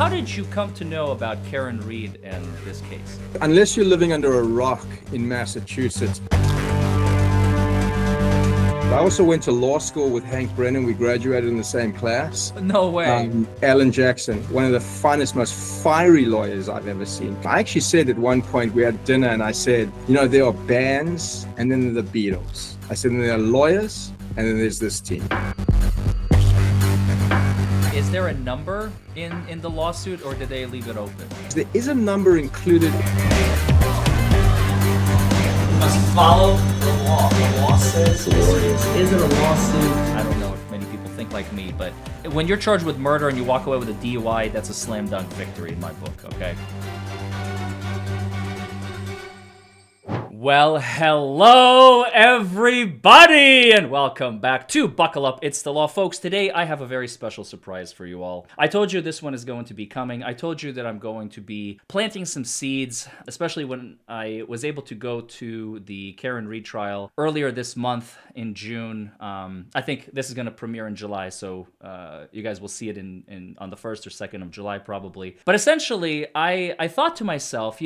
How did you come to know about Karen Reed and this case? Unless you're living under a rock in Massachusetts. I also went to law school with Hank Brennan. We graduated in the same class. No way. Alan Jackson, one of the finest, most fiery lawyers I've ever seen. I actually said at one point, we had dinner and I said, there are bands and then there are the Beatles. I said, and there are lawyers and then there's this team. Is there a number in the lawsuit or did they leave it open? There is a number included. Must follow the law. The law says this isn't a lawsuit. I don't know if many people think like me, but when you're charged with murder and you walk away with a DUI, that's a slam dunk victory in my book, okay? Well, hello everybody, and welcome back to Buckle Up, It's the Law. Folks, today I have a very special surprise for you all. I told you this one is going to be coming. I told you that I'm going to be planting some seeds, especially when I was able to go to the Karen Reed trial earlier this month in June. I think this is going to premiere in July, so you guys will see it on the 1st or 2nd of July probably. But essentially, I thought to myself,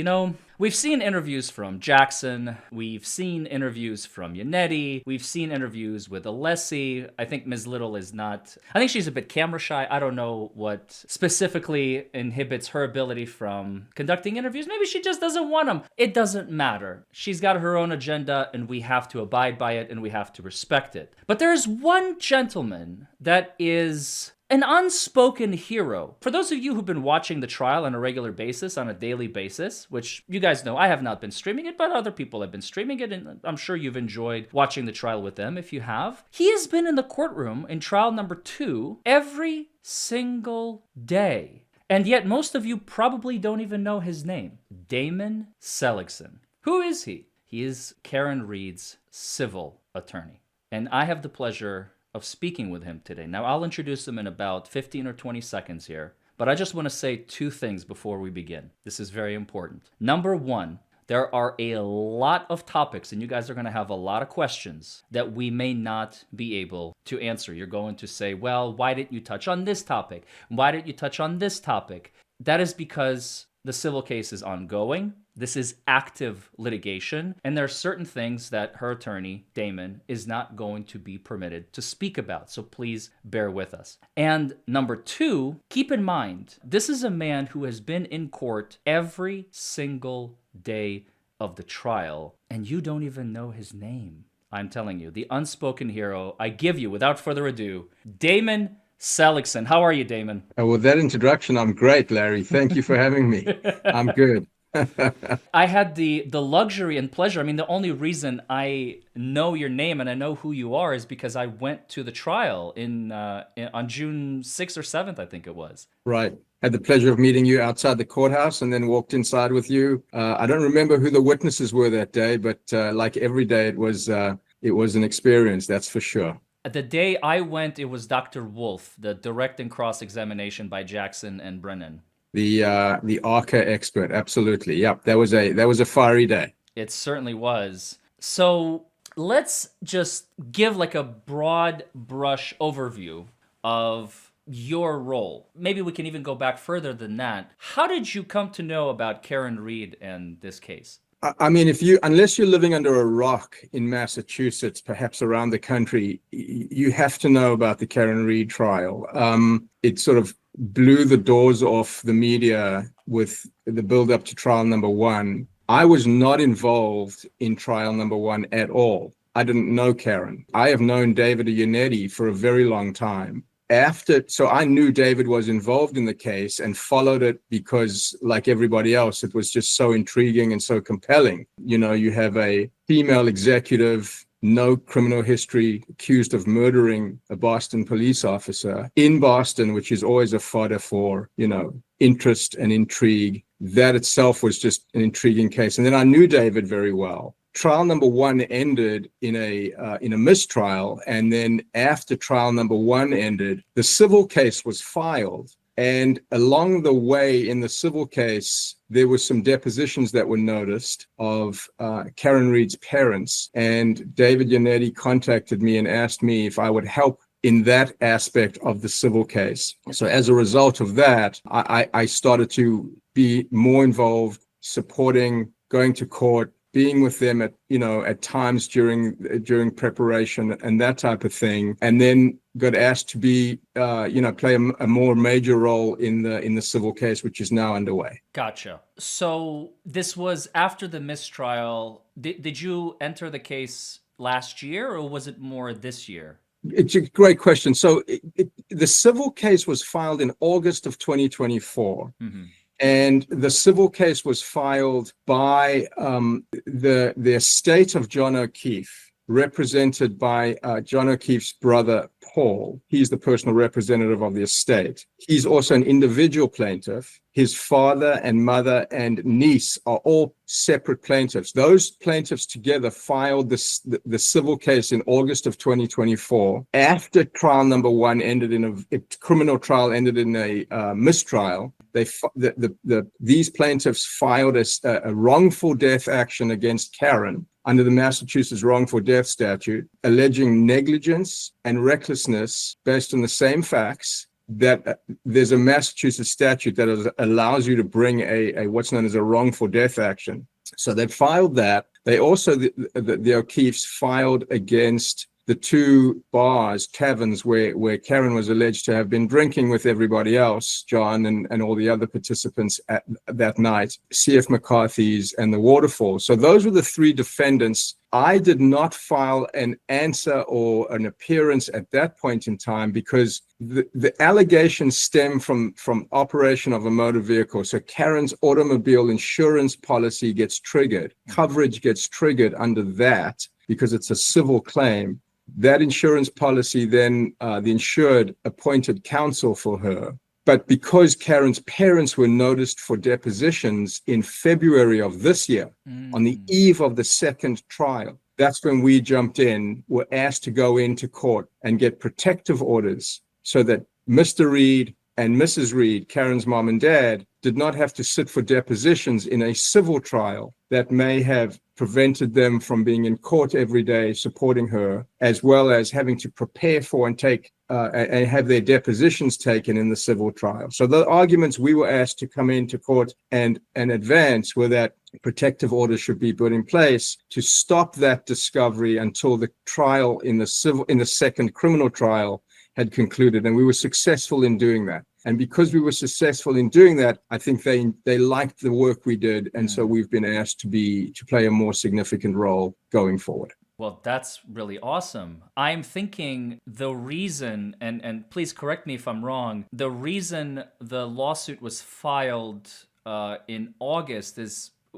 we've seen interviews from Jackson, we've seen interviews from Yannetti, we've seen interviews with Alessi. I think Ms. Little is not, I think she's a bit camera shy. I don't know what specifically inhibits her ability from conducting interviews. Maybe she just doesn't want them. It doesn't matter. She's got her own agenda and we have to abide by it and we have to respect it. But there's one gentleman that is an unspoken hero. For those of you who've been watching the trial on a regular basis, on a daily basis, which you guys know I have not been streaming it, but other people have been streaming it, and I'm sure you've enjoyed watching the trial with them if you have. He has been in the courtroom in trial number 2 every single day. And yet most of you probably don't even know his name. Damon Seligson. Who is he? He is Karen Reed's civil attorney. And I have the pleasure of speaking with him today. Now, I'll introduce him in about 15 or 20 seconds here, but I just want to say 2 things before we begin. This is very important. Number 1, there are a lot of topics, and you guys are going to have a lot of questions that we may not be able to answer. You're going to say, well, why didn't you touch on this topic? Why didn't you touch on this topic? That is because the civil case is ongoing. This is active litigation, and there are certain things that her attorney, Damon, is not going to be permitted to speak about. So please bear with us. And number 2, keep in mind, this is a man who has been in court every single day of the trial, and you don't even know his name. I'm telling you, the unspoken hero, I give you, without further ado, Damon Seligson. How are you, Damon? With that introduction, I'm great, Larry. Thank you for having me. I'm good. I had the luxury and pleasure. I mean, the only reason I know your name and I know who you are is because I went to the trial on June 6th or 7th, I think it was. Right. Had the pleasure of meeting you outside the courthouse and then walked inside with you. I don't remember who the witnesses were that day, but like every day, it was an experience, that's for sure. The day I went, it was Dr. Wolf, the direct and cross-examination by Jackson and Brennan. The ARCA expert, absolutely. Yep, that was a fiery day. It certainly was. So let's just give like a broad brush overview of your role. Maybe we can even go back further than that. How did you come to know about Karen Reed and this case? I mean, unless you're living under a rock in Massachusetts, perhaps around the country, you have to know about the Karen Reed trial. It sort of blew the doors off the media with the build-up to trial number 1. I was not involved in trial number 1 at all. I didn't know Karen. I have known David Yannetti for a very long time. So I knew David was involved in the case and followed it because, like everybody else, it was just so intriguing and so compelling. You have a female executive, no criminal history, accused of murdering a Boston police officer in Boston, which is always a fodder for, interest and intrigue. That itself was just an intriguing case. And then I knew David very well. Trial number 1 ended in a mistrial, and then after trial number 1 ended, the civil case was filed. And along the way in the civil case, there were some depositions that were noticed of Karen Reed's parents. And David Yannetti contacted me and asked me if I would help in that aspect of the civil case. So as a result of that, I started to be more involved, supporting, going to court, being with them at times during preparation and that type of thing, and then got asked to be play a more major role in the civil case, which is now underway. Gotcha. So this was after the mistrial. Did you enter the case last year, or was it more this year? It's a great question. So the civil case was filed in August of 2024. Mm-hmm. And the civil case was filed by the estate of John O'Keefe, represented by John O'Keefe's brother, Paul. He's the personal representative of the estate. He's also an individual plaintiff. His father and mother and niece are all separate plaintiffs. Those plaintiffs together filed the civil case in August of 2024. After trial number one ended in a criminal trial ended in a mistrial, these plaintiffs filed a wrongful death action against Karen under the Massachusetts wrongful death statute, alleging negligence and recklessness based on the same facts. That there's a Massachusetts statute that allows you to bring a what's known as a wrongful death action. So they filed that. They also, the O'Keefes filed against the two taverns where Karen was alleged to have been drinking with everybody else, John and all the other participants at that night, C.F. McCarthy's and the Waterfall. So those were the three defendants. I did not file an answer or an appearance at that point in time because the allegations stem from operation of a motor vehicle. So Karen's automobile insurance policy gets triggered. Coverage gets triggered under that because it's a civil claim. That insurance policy, then the insured appointed counsel for her. But because Karen's parents were noticed for depositions in February of this year, on the eve of the second trial, that's when we jumped in, were asked to go into court and get protective orders so that Mr. Reed and Mrs. Reed, Karen's mom and dad, did not have to sit for depositions in a civil trial that may have prevented them from being in court every day supporting her, as well as having to prepare for and take and have their depositions taken in the civil trial. So the arguments we were asked to come into court and advance were that protective orders should be put in place to stop that discovery until the trial in the second criminal trial had concluded, and we were successful in doing that. And because we were successful in doing that, I think they liked the work we did, and so we've been asked to play a more significant role going forward. Well, that's really awesome. I'm thinking the reason, and please correct me if I'm wrong, the reason the lawsuit was filed in August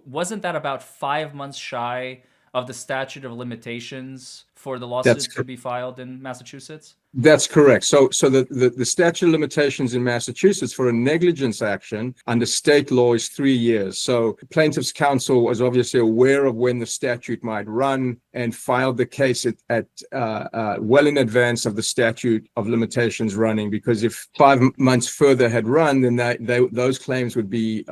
wasn't that about 5 months shy of the statute of limitations for the lawsuit to be filed in Massachusetts? That's correct. So the statute of limitations in Massachusetts for a negligence action under state law is 3 years. So plaintiff's counsel was obviously aware of when the statute might run and filed the case at well in advance of the statute of limitations running, because if 5 months further had run, then those claims would be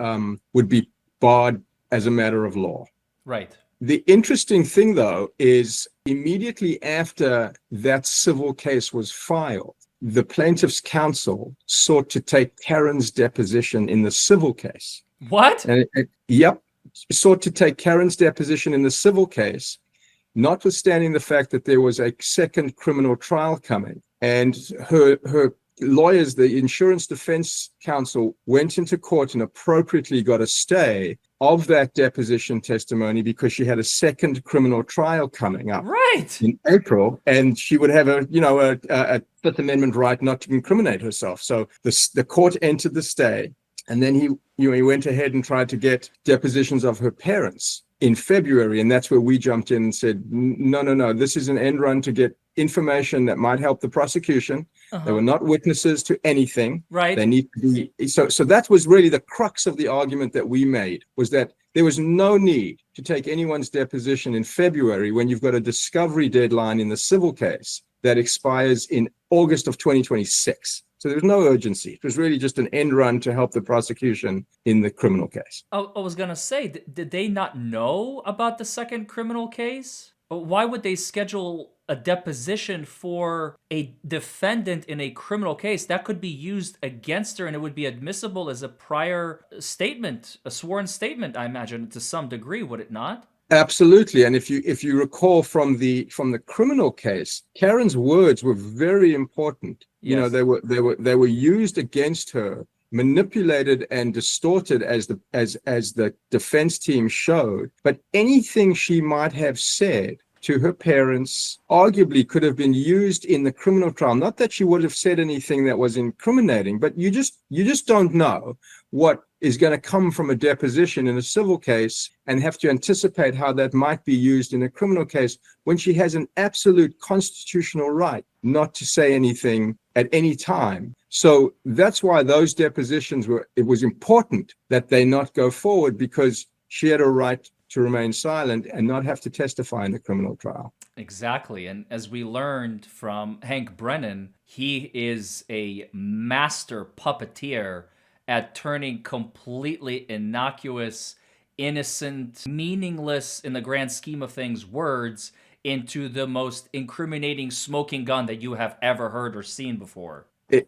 barred as a matter of law. Right. The interesting thing, though, is immediately after that civil case was filed, the plaintiff's counsel sought to take Karen's deposition in the civil case. What? Yep. Sought to take Karen's deposition in the civil case, notwithstanding the fact that there was a second criminal trial coming. And her lawyers, the insurance defense counsel, went into court and appropriately got a stay of that deposition testimony because she had a second criminal trial coming up in April, and she would have a Fifth Amendment right not to incriminate herself. So the court entered the stay, and then he went ahead and tried to get depositions of her parents in February, and that's where we jumped in and said, no, this is an end run to get information that might help the prosecution. They were not witnesses to anything. Right. They need to be so that was really the crux of the argument that we made, was that there was no need to take anyone's deposition in February when you've got a discovery deadline in the civil case that expires in August of 2026. So there's no urgency. It was really just an end run to help the prosecution in the criminal case. I was going to say, did they not know about the second criminal case? Why would they schedule a deposition for a defendant in a criminal case, that could be used against her and it would be admissible as a prior statement, a sworn statement, I imagine, to some degree, would it not? Absolutely. And if you recall from the criminal case, Karen's words were very important. You know, Yes. they were used against her, manipulated and distorted as the defense team showed. But anything she might have said to her parents arguably could have been used in the criminal trial. Not that she would have said anything that was incriminating, but you just don't know what is going to come from a deposition in a civil case and have to anticipate how that might be used in a criminal case when she has an absolute constitutional right not to say anything at any time. So that's why those depositions it was important that they not go forward, because she had a right to remain silent and not have to testify in the criminal trial. Exactly. And as we learned from Hank Brennan, he is a master puppeteer at turning completely innocuous, innocent, meaningless in the grand scheme of things words into the most incriminating smoking gun that you have ever heard or seen before.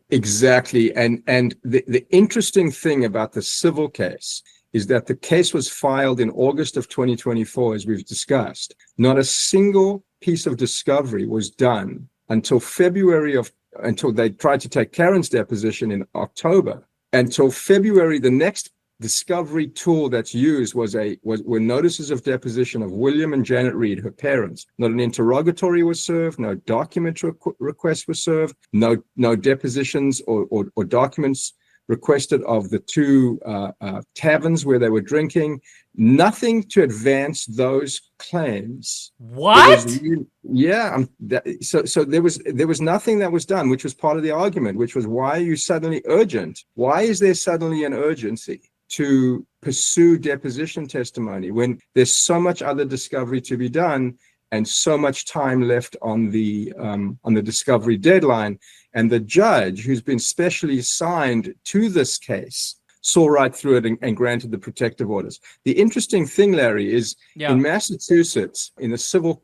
Exactly. And the interesting thing about the civil case is that the case was filed in August of 2024, as we've discussed. Not a single piece of discovery was done until until they tried to take Karen's deposition in October. Until February, the next discovery tool that's used were notices of deposition of William and Janet Reed, her parents. Not an interrogatory was served, no document request was served, no depositions or documents requested of the two taverns where they were drinking. Nothing to advance those claims. What? So there was nothing that was done, which was part of the argument, which was, why are you suddenly urgent? Why is there suddenly an urgency to pursue deposition testimony when there's so much other discovery to be done and so much time left on the discovery deadline? And the judge, who's been specially assigned to this case, saw right through it and granted the protective orders. The interesting thing, Larry, is in Massachusetts, in the civil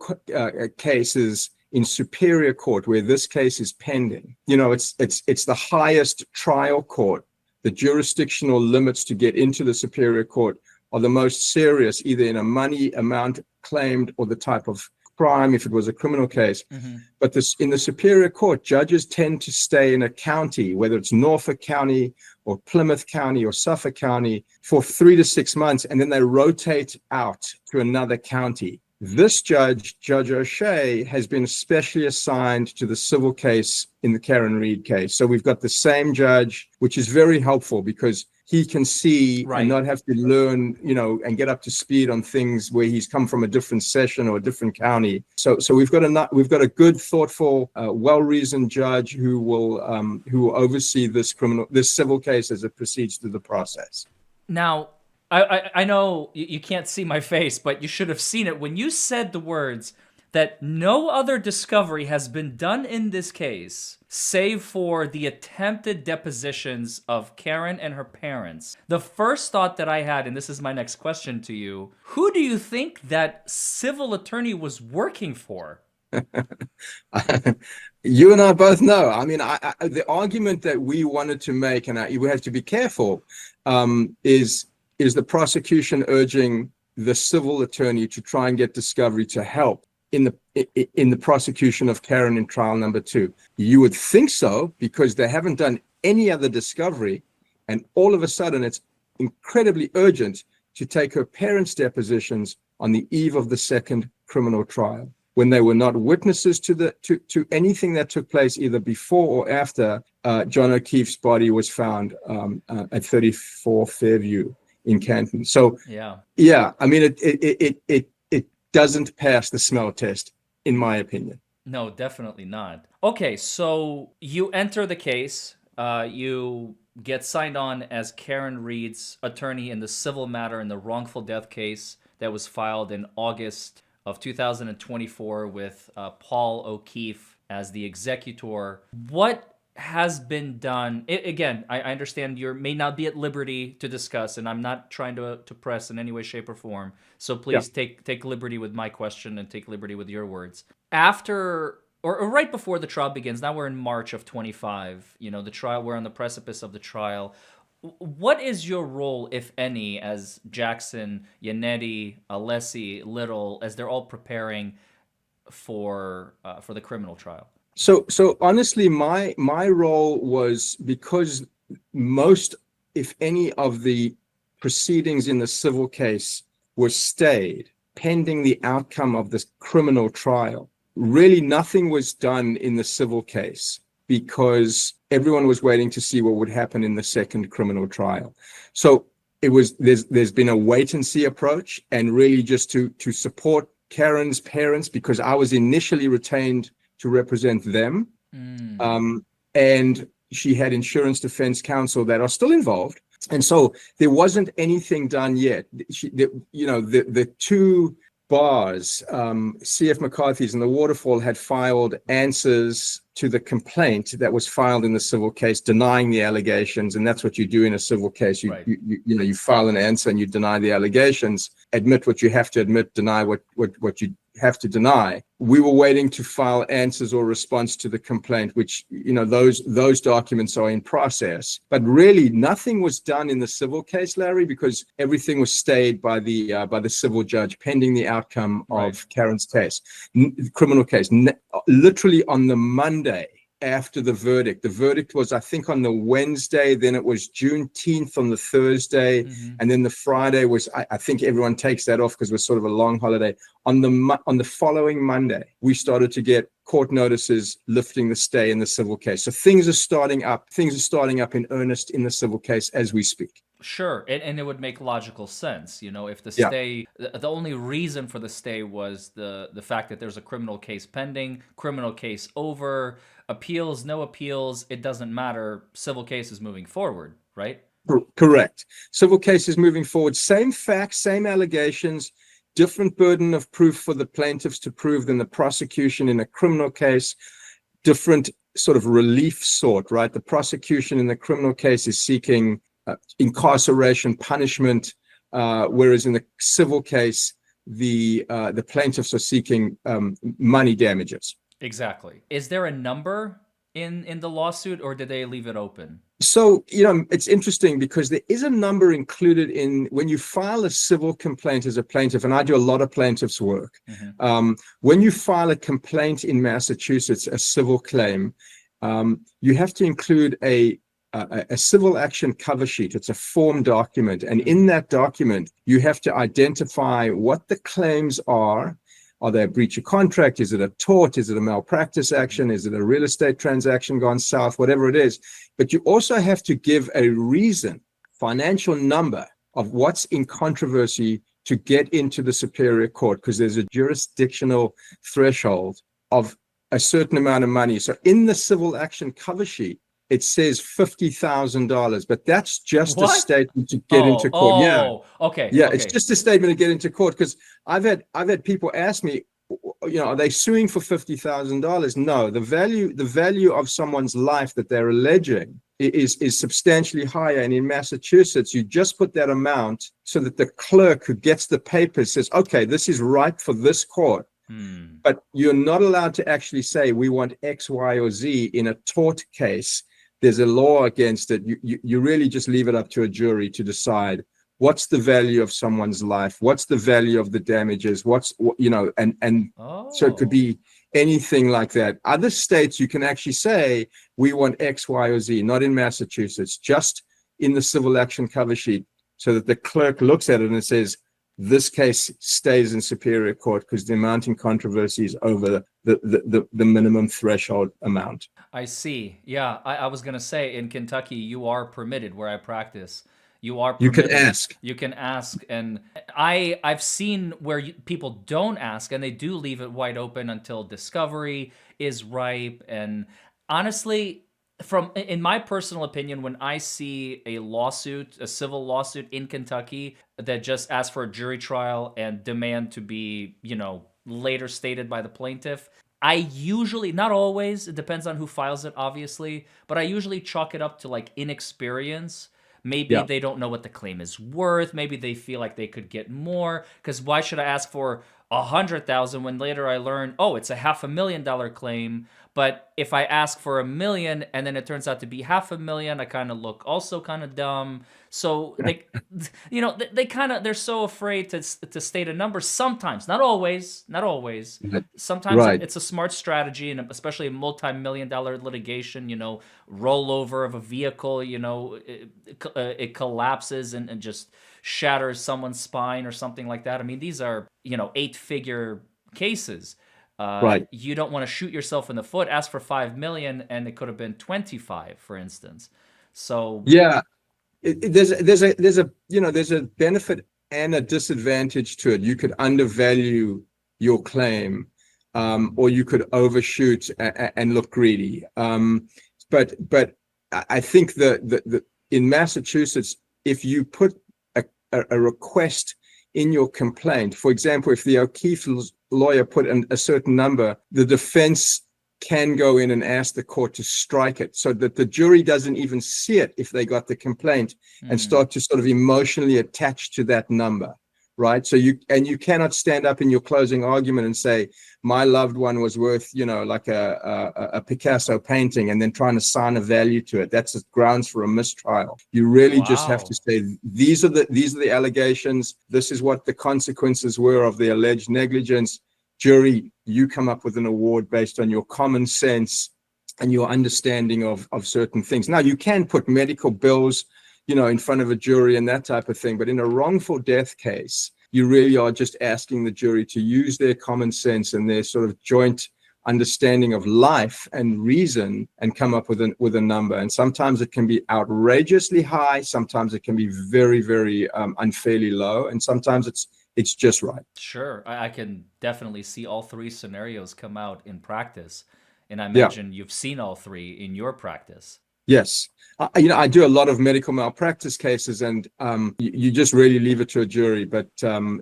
cases in Superior Court, where this case is pending, you know, it's the highest trial court. The jurisdictional limits to get into the Superior Court are the most serious, either in a money amount claimed or the type of crime, if it was a criminal case. Mm-hmm. But in the Superior Court, judges tend to stay in a county, whether it's Norfolk County or Plymouth County or Suffolk County, for 3 to 6 months, and then they rotate out to another county. This Judge O'Shea, has been specially assigned to the civil case in the Karen Reed case. So we've got the same judge, which is very helpful because he can see and not have to learn, you know, and get up to speed on things where he's come from a different session or a different county. So we've got a good, thoughtful, well-reasoned judge who will oversee this civil case as it proceeds through the process. Now, I know you can't see my face, but you should have seen it when you said the words that no other discovery has been done in this case save for the attempted depositions of Karen and her parents. The first thought that I had, and this is my next question to you, who do you think that civil attorney was working for? You and I both know. I mean, the argument that we wanted to make, and we have to be careful, is the prosecution urging the civil attorney to try and get discovery to help in the prosecution of Karen in trial number 2. You would think so, because they haven't done any other discovery, and all of a sudden it's incredibly urgent to take her parents' depositions on the eve of the second criminal trial, when they were not witnesses to anything that took place either before or after John O'Keefe's body was found at 34 Fairview in Canton. So I mean, it doesn't pass the smell test, in my opinion. No, definitely not. Okay, so you enter the case. You get signed on as Karen Reed's attorney in the civil matter in the wrongful death case that was filed in August of 2024 with Paul O'Keefe as the executor. What has been done? Again, I understand you may not be at liberty to discuss, and I'm not trying to press in any way, shape, or form. So please take liberty with my question and take liberty with your words. after or right before the trial begins, now we're in March of 25, the trial, we're on the precipice of the trial. What is your role, if any, as Jackson, Yannetti, Alessi, Little, as they're all preparing for the criminal trial? So honestly, my role was, because most, if any, of the proceedings in the civil case were stayed pending the outcome of this criminal trial. Really, nothing was done in the civil case because everyone was waiting to see what would happen in the second criminal trial. So there's been a wait and see approach, and really just to support Karen's parents, because I was initially retained to represent them. And she had insurance defense counsel that are still involved. And so there wasn't anything done yet. The two bars, C.F. McCarthy's and the Waterfall, had filed answers to the complaint that was filed in the civil case, denying the allegations. And that's what you do in a civil case. You file an answer and you deny the allegations, admit what you have to admit, deny what you have to deny. We were waiting to file answers or response to the complaint, which, those documents are in process. But really, nothing was done in the civil case, Larry, because everything was stayed by the civil judge pending the outcome of Karen's case, criminal case. Literally on the Monday after the verdict was, I think, on the Wednesday, then it was Juneteenth on the Thursday, and then the Friday was, I think everyone takes that off because it was sort of a long holiday. On the following Monday, we started to get court notices lifting the stay in the civil case. So things are starting up in earnest in the civil case as we speak. Sure, and it would make logical sense, if the stay, the only reason for the stay was the fact that there's a criminal case pending, criminal case over, appeals, no appeals, it doesn't matter, civil case is moving forward, right? Correct. Civil case is moving forward, same facts, same allegations, different burden of proof for the plaintiffs to prove than the prosecution in a criminal case, different sort of relief sought, right? The prosecution in the criminal case is seeking incarceration, punishment, whereas in the civil case, the plaintiffs are seeking money damages. Exactly. Is there a number in the lawsuit, or did they leave it open? So, it's interesting because there is a number included in when you file a civil complaint as a plaintiff, and I do a lot of plaintiffs' work. When you file a complaint in Massachusetts, a civil claim, you have to include a civil action cover sheet. It's a form document. And in that document, you have to identify what the claims are. Are they a breach of contract? Is it a tort? Is it a malpractice action? Is it a real estate transaction gone south? Whatever it is. But you also have to give a reason, financial number of what's in controversy to get into the Superior Court, because there's a jurisdictional threshold of a certain amount of money. So in the civil action cover sheet, it says $50,000, but that's just a statement to get into court. Okay. It's just a statement to get into court, because I've had people ask me, are they suing for $50,000? No, the value of someone's life that they're alleging is substantially higher. And in Massachusetts, you just put that amount so that the clerk who gets the papers says, okay, this is right for this court. But you're not allowed to actually say we want X, Y, or Z in a tort case. There's a law against it. You really just leave it up to a jury to decide what's the value of someone's life, what's the value of the damages, so it could be anything like that. Other states, you can actually say we want X, Y, or Z. Not in Massachusetts, just in the civil action cover sheet, so that the clerk looks at it and it says, this case stays in Superior Court because the amount in controversy is over the minimum threshold amount. I see. Yeah, I was going to say, in Kentucky, you are permitted, where I practice. You are permitted. You can ask. You can ask. And I've seen where people don't ask, and they do leave it wide open until discovery is ripe. And honestly, in my personal opinion, when I see a civil lawsuit in Kentucky that just asks for a jury trial and demand to be, later stated by the plaintiff, I usually, not always, it depends on who files it, obviously, but I usually chalk it up to like inexperience. Maybe they don't know what the claim is worth. Maybe they feel like they could get more, because why should I ask for 100,000, when later I learn, oh, it's a $500,000 claim. But if I ask for $1 million and then it turns out to be $500,000, I kind of look also kind of dumb. So they, they kind of, they're so afraid to state a number. Sometimes, not always, not always. Sometimes Right. it's a smart strategy, and especially in multi-million-dollar litigation, rollover of a vehicle, it collapses and just shatters someone's spine or something like that. I mean, these are, 8-figure cases. Right. You don't want to shoot yourself in the foot. Ask for 5 million, and it could have been 25, for instance. So Yeah. There's a benefit and a disadvantage to it. You could undervalue your claim, or you could overshoot and look greedy. But I think that in Massachusetts, if you put a request in your complaint, for example, if the O'Keefe's lawyer put in a certain number, the defense can go in and ask the court to strike it so that the jury doesn't even see it if they got the complaint and start to sort of emotionally attach to that number, right? So you cannot stand up in your closing argument and say, my loved one was worth, like a Picasso painting, and then trying to assign a value to it. That's grounds for a mistrial. You really just have to say, these are the allegations. This is what the consequences were of the alleged negligence. Jury, you come up with an award based on your common sense and your understanding of certain things. Now, you can put medical bills, in front of a jury and that type of thing. But in a wrongful death case, you really are just asking the jury to use their common sense and their sort of joint understanding of life and reason and come up with a number. And sometimes it can be outrageously high. Sometimes it can be very, very unfairly low. And sometimes it's just right. Sure. I can definitely see all three scenarios come out in practice. And I imagine you've seen all three in your practice. Yes. I do a lot of medical malpractice cases, and you just really leave it to a jury. But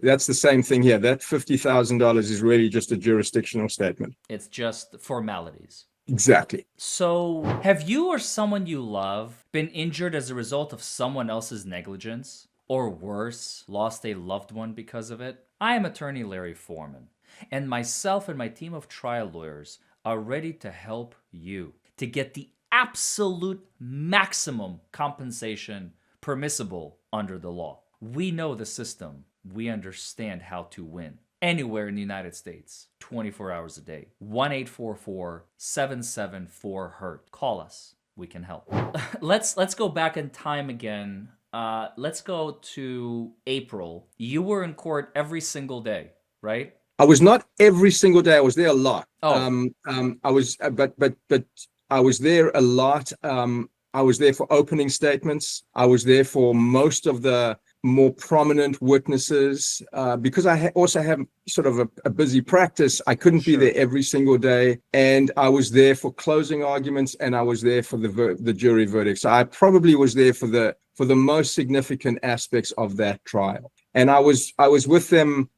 that's the same thing here. That $50,000 is really just a jurisdictional statement. It's just formalities. Exactly. So have you or someone you love been injured as a result of someone else's negligence? Or worse, lost a loved one because of it? I am attorney Larry Foreman, and myself and my team of trial lawyers are ready to help you to get the absolute maximum compensation permissible under the law. We know the system. We understand how to win. Anywhere in the United States, 24 hours a day. 1-844-774-HURT. Call us. We can help. Let's go back in time again. Let's go to April. You were in court every single day, right? I was not every single day. I was there a lot. Oh. I was, but I was there a lot. I was there for opening statements. I was there for most of the more prominent witnesses, because I also have sort of a busy practice. I couldn't be there every single day, and I was there for closing arguments, and I was there for the jury verdict. So I probably was there for the most significant aspects of that trial, and I was with them,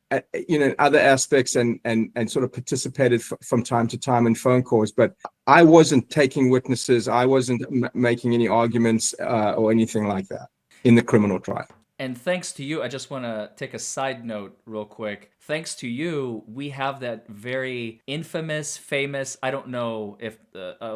in other aspects, and sort of participated from time to time in phone calls, but I wasn't taking witnesses. I wasn't making any arguments or anything like that in the criminal trial. And thanks to you, I just want to take a side note real quick. Thanks to you, we have that very infamous, famous, I don't know if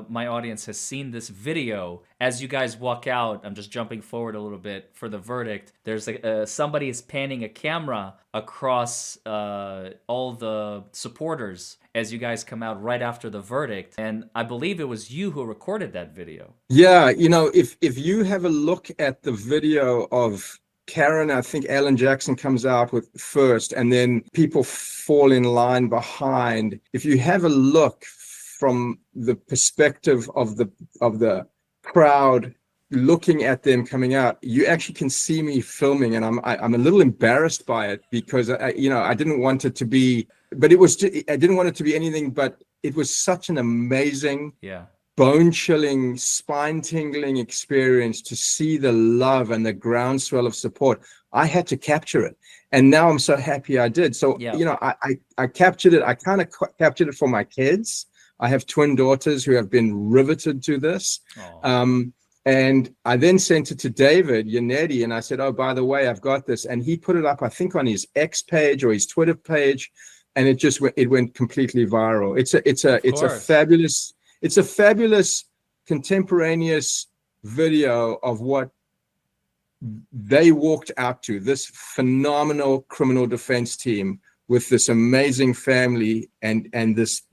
my audience has seen this video. As you guys walk out, I'm just jumping forward a little bit for the verdict. There's somebody is panning a camera across all the supporters as you guys come out right after the verdict. And I believe it was you who recorded that video. Yeah, if you have a look at the video of Karen, I think Alan Jackson comes out with first, and then people fall in line behind. If you have a look from the perspective of the crowd looking at them coming out, you actually can see me filming, and I'm a little embarrassed by it because I didn't want it to be, but I didn't want it to be anything but it was such an amazing, bone-chilling, spine-tingling experience to see the love and the groundswell of support. I had to capture it, and now I'm so happy I did. So I captured it. I kind of captured it for my kids. I have twin daughters who have been riveted to this. And I then sent it to David Yannetti, and I said, oh, by the way, I've got this. And he put it up, I think, on his X page or his Twitter page. and it went completely viral. It's a fabulous contemporaneous video of what they walked out to, this phenomenal criminal defense team with this amazing family and this,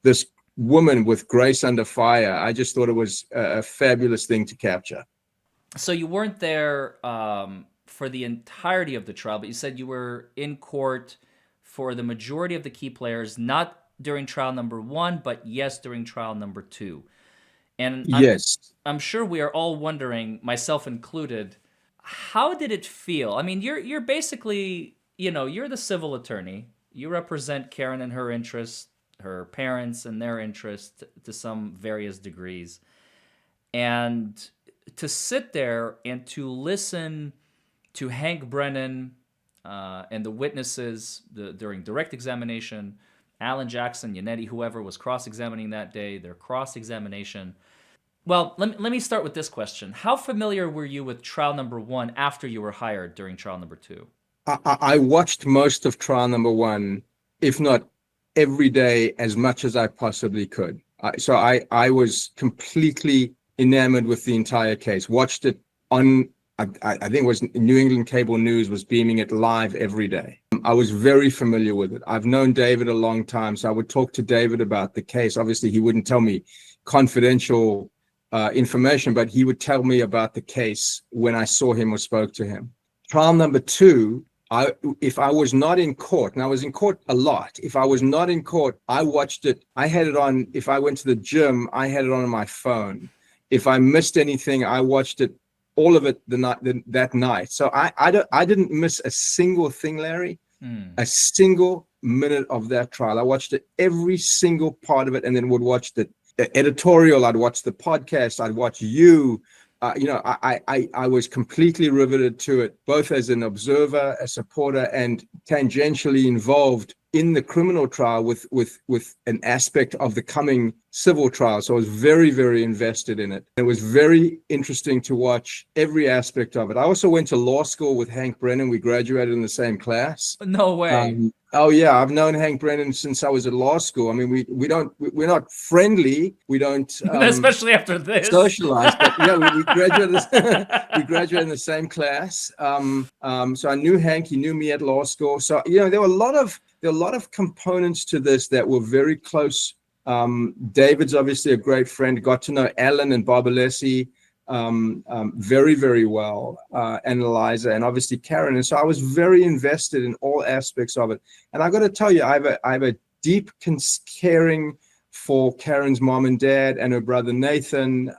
this woman with grace under fire. I just thought it was a fabulous thing to capture. So you weren't there for the entirety of the trial, but you said you were in court for the majority of the key players, not during trial number 1, but yes, during trial number 2. And yes, I'm sure we are all wondering, myself included, how did it feel? I mean, you're basically, you're the civil attorney. You represent Karen and her interests, her parents and their interests to some various degrees. And to sit there and to listen to Hank Brennan and the witnesses during direct examination, Alan Jackson, Yannetti, whoever was cross-examining that day, their cross-examination. Well, let me start with this question. How familiar were you with trial number 1 after you were hired during trial number 2? I watched most of trial number 1, if not every day, as much as I possibly could. So I was completely enamored with the entire case. Watched it on, I think it was New England Cable News was beaming it live every day. I was very familiar with it. I've known David a long time, so I would talk to David about the case. Obviously, he wouldn't tell me confidential information, but he would tell me about the case when I saw him or spoke to him. Trial number 2, if I was not in court, and I was in court a lot, if I was not in court, I watched it. I had it on. If I went to the gym, I had it on my phone. If I missed anything, I watched it, all of it that night. So I didn't miss a single thing, Larry, a single minute of that trial. I watched it, every single part of it, and then would watch the editorial. I'd watch the podcast. I'd watch you. I was completely riveted to it, both as an observer, a supporter, and tangentially involved in the criminal trial with an aspect of the coming civil trial. So I was very, very invested in it. It was very interesting to watch every aspect of it. I also went to law school with Hank Brennan. We graduated in the same class. No way. Oh yeah, I've known Hank Brennan since I was at law school. I mean, we're not friendly. We don't, especially after this, socialize. But yeah, we graduated. We graduated in the same class. So I knew Hank. He knew me at law school. So there were a lot of components to this that were very close. David's obviously a great friend. Got to know Alan and Bob Alessi very, very well, and Eliza, and obviously Karen. And so I was very invested in all aspects of it. And I got to tell you, I have a deep caring for Karen's mom and dad and her brother Nathan.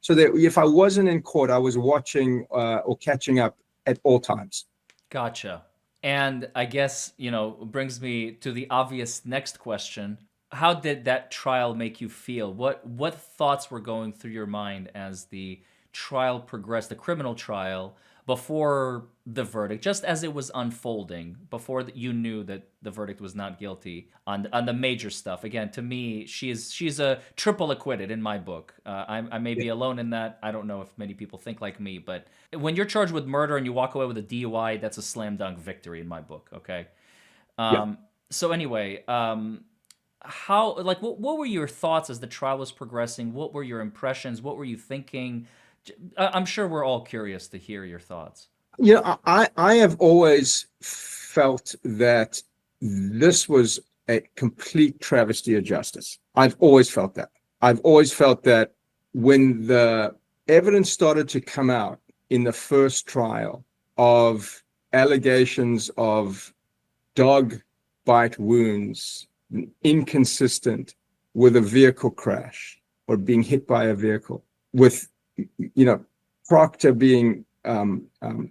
So that if I wasn't in court, I was watching or catching up at all times. Gotcha. And I guess, brings me to the obvious next question. How did that trial make you feel? What thoughts were going through your mind as the trial progressed, the criminal trial, before the verdict, just as it was unfolding, before you knew that the verdict was not guilty on the major stuff? Again, to me, she's a triple acquitted in my book. I may be alone in that. I don't know if many people think like me, but when you're charged with murder and you walk away with a DUI, that's a slam dunk victory in my book. Okay. So anyway, what were your thoughts as the trial was progressing? What were your impressions? What were you thinking? I'm sure we're all curious to hear your thoughts. I have always felt that this was a complete travesty of justice. I've always felt that. I've always felt that when the evidence started to come out in the first trial of allegations of dog bite wounds inconsistent with a vehicle crash or being hit by a vehicle, with Proctor being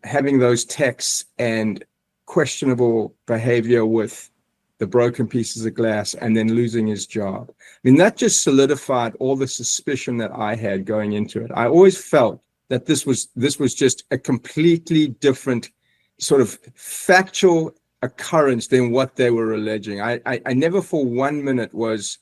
having those texts and questionable behavior with the broken pieces of glass and then losing his job. I mean, that just solidified all the suspicion that I had going into it. I always felt that this was just a completely different sort of factual occurrence than what they were alleging. I never for 1 minute was,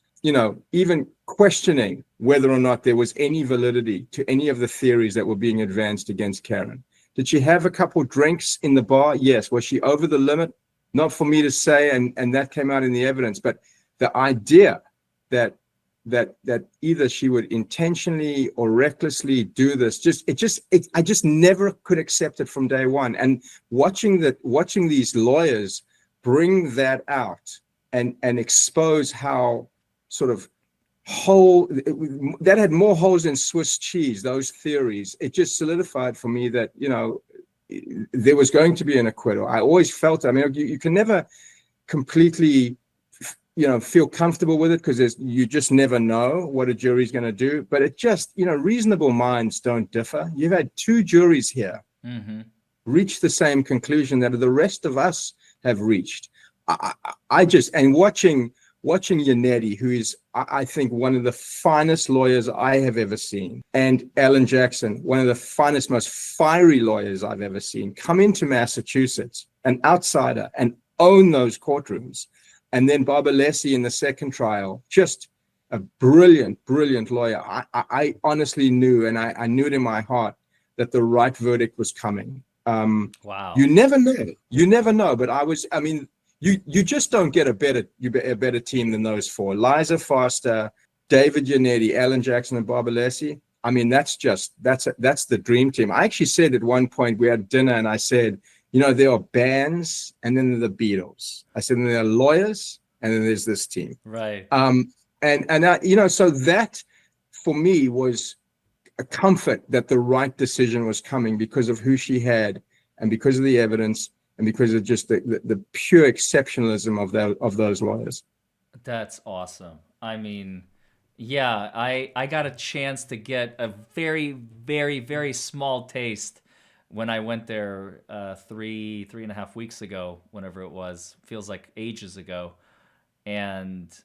even questioning whether or not there was any validity to any of the theories that were being advanced against Karen. Did she have a couple drinks in the bar? Yes. Was she over the limit? not for me to say, and that came out in the evidence. But the idea that either she would intentionally or recklessly do this, I just never could accept it from day one. And watching these lawyers bring that out and expose how sort of that had more holes than Swiss cheese, those theories, it just solidified for me that, there was going to be an acquittal. I always felt, I mean, you can never completely feel comfortable with it, because you just never know what a jury's going to do. But it just, reasonable minds don't differ. You've had two juries here reach the same conclusion that the rest of us have reached. And watching Yannetti, who is, I think, one of the finest lawyers I have ever seen, and Alan Jackson, one of the finest, most fiery lawyers I've ever seen, come into Massachusetts, an outsider, and own those courtrooms. And then Bob Alessi in the second trial, just a brilliant, brilliant lawyer. I honestly knew, and I knew it in my heart, that the right verdict was coming. Wow. You never know. But you just don't get a better team than those four. Liza Foster, David Yannetti, Alan Jackson, and Bob Alessi. I mean, that's the dream team. I actually said at one point, we had dinner, and I said, there are bands, and then there are the Beatles. I said, and there are lawyers, and then there's this team. Right. So that for me was a comfort that the right decision was coming, because of who she had, and because of the evidence, and because of just the pure exceptionalism of those lawyers. That's awesome. I mean, yeah, I got a chance to get a very, very, very small taste when I went there 3.5 weeks ago, whenever it was. Feels like ages ago. And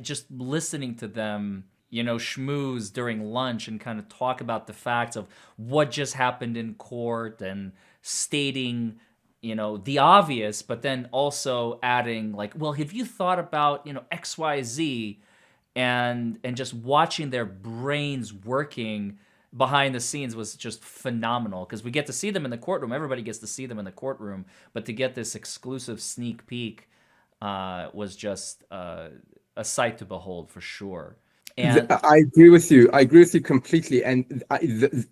just listening to them, schmooze during lunch and kind of talk about the facts of what just happened in court, and stating, the obvious, but then also adding like, well, have you thought about, XYZ, and just watching their brains working behind the scenes was just phenomenal, because we get to see them in the courtroom. Everybody gets to see them in the courtroom, but to get this exclusive sneak peek was just a sight to behold, for sure. And I agree with you. I agree with you completely. And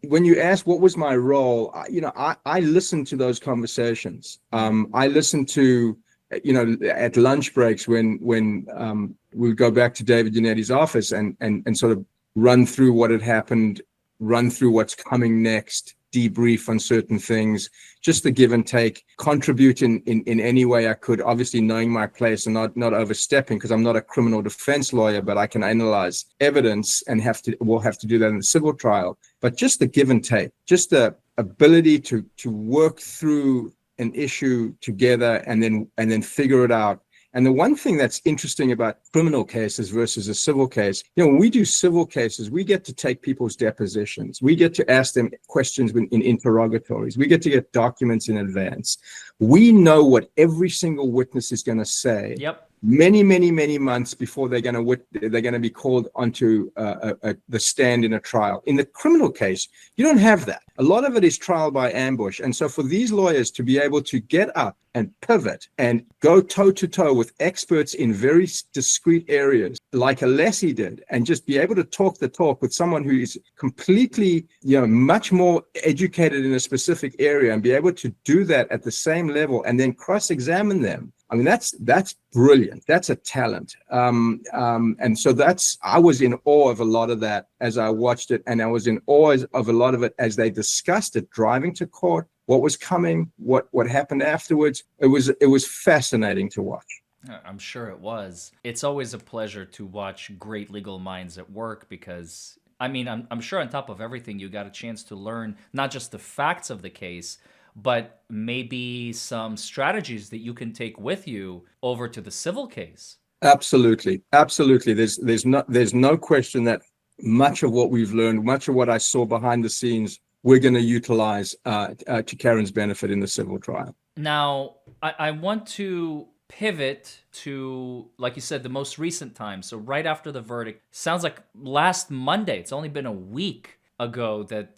when you ask what was my role, I listened to those conversations. I listened to, at lunch breaks when we would go back to David Yannetti's office and sort of run through what had happened, run through what's coming next, debrief on certain things, just the give and take, contribute in any way I could, obviously knowing my place and not overstepping, because I'm not a criminal defense lawyer, but I can analyze evidence and we'll have to do that in the civil trial. But just the give and take, just the ability to work through an issue together and then figure it out. And the one thing that's interesting about criminal cases versus a civil case, when we do civil cases, we get to take people's depositions. We get to ask them questions in interrogatories. We get to get documents in advance. We know what every single witness is going to say. Yep. Many, many, many months before they're going to be called onto the stand in a trial. In the criminal case, you don't have that. A lot of it is trial by ambush. And so for these lawyers to be able to get up and pivot and go toe to toe with experts in very discrete areas, like Alessi did, and just be able to talk the talk with someone who is completely, much more educated in a specific area, and be able to do that at the same level and then cross-examine them. I mean, that's brilliant. That's a talent. And so I was in awe of a lot of that as I watched it. And I was in awe of a lot of it as they discussed it, driving to court, what was coming, what happened afterwards. It was fascinating to watch. I'm sure it was. It's always a pleasure to watch great legal minds at work, because I'm sure on top of everything, you got a chance to learn not just the facts of the case, but maybe some strategies that you can take with you over to the civil case. Absolutely. There's no question that much of what we've learned, much of what I saw behind the scenes, we're going to utilize to Karen's benefit in the civil trial. Now, I want to pivot to, like you said, the most recent time. So right after the verdict, sounds like last Monday. It's only been a week. ago that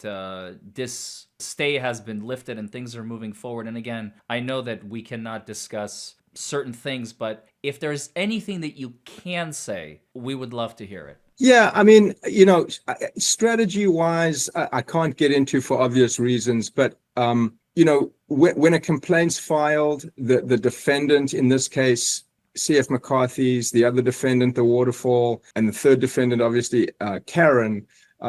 this stay has been lifted and things are moving forward. And again, I know that we cannot discuss certain things, but if there's anything that you can say, we would love to hear it. Yeah, I mean, strategy wise, I can't get into for obvious reasons, but when a complaint's filed, the defendant, in this case, C.F. McCarthy's, the other defendant, the Waterfall, and the third defendant, obviously, Karen,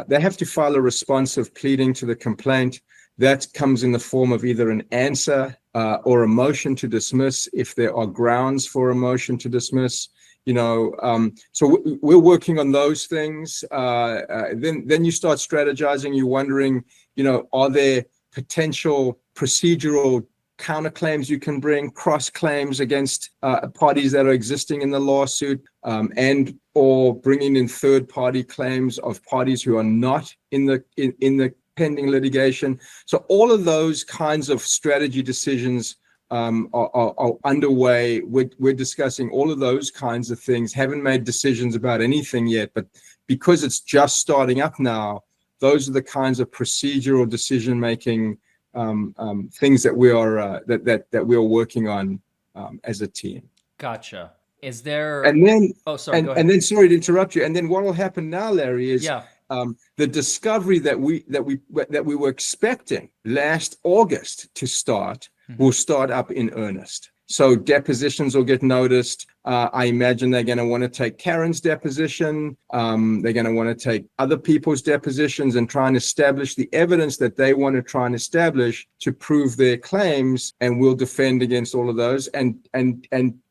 they have to file a responsive pleading to the complaint. That comes in the form of either an answer or a motion to dismiss if there are grounds for a motion to dismiss. So we're working on those things. Then you start strategizing. You're wondering, are there potential procedural counterclaims you can bring, cross claims against parties that are existing in the lawsuit, and or bringing in third party claims of parties who are not in the pending litigation. So all of those kinds of strategy decisions are underway. We're discussing all of those kinds of things. Haven't made decisions about anything yet, but because it's just starting up now, those are the kinds of procedural decision making things that we are that we are working on as a team. Gotcha. Is there? And then, oh, sorry. Go ahead. And then, sorry to interrupt you. And then, what will happen now, Larry, is the discovery that we were expecting last August to start will start up in earnest. So depositions will get noticed. I imagine they're going to want to take Karen's deposition. They're going to want to take other people's depositions and try and establish the evidence that they want to try and establish to prove their claims. And we'll defend against all of those and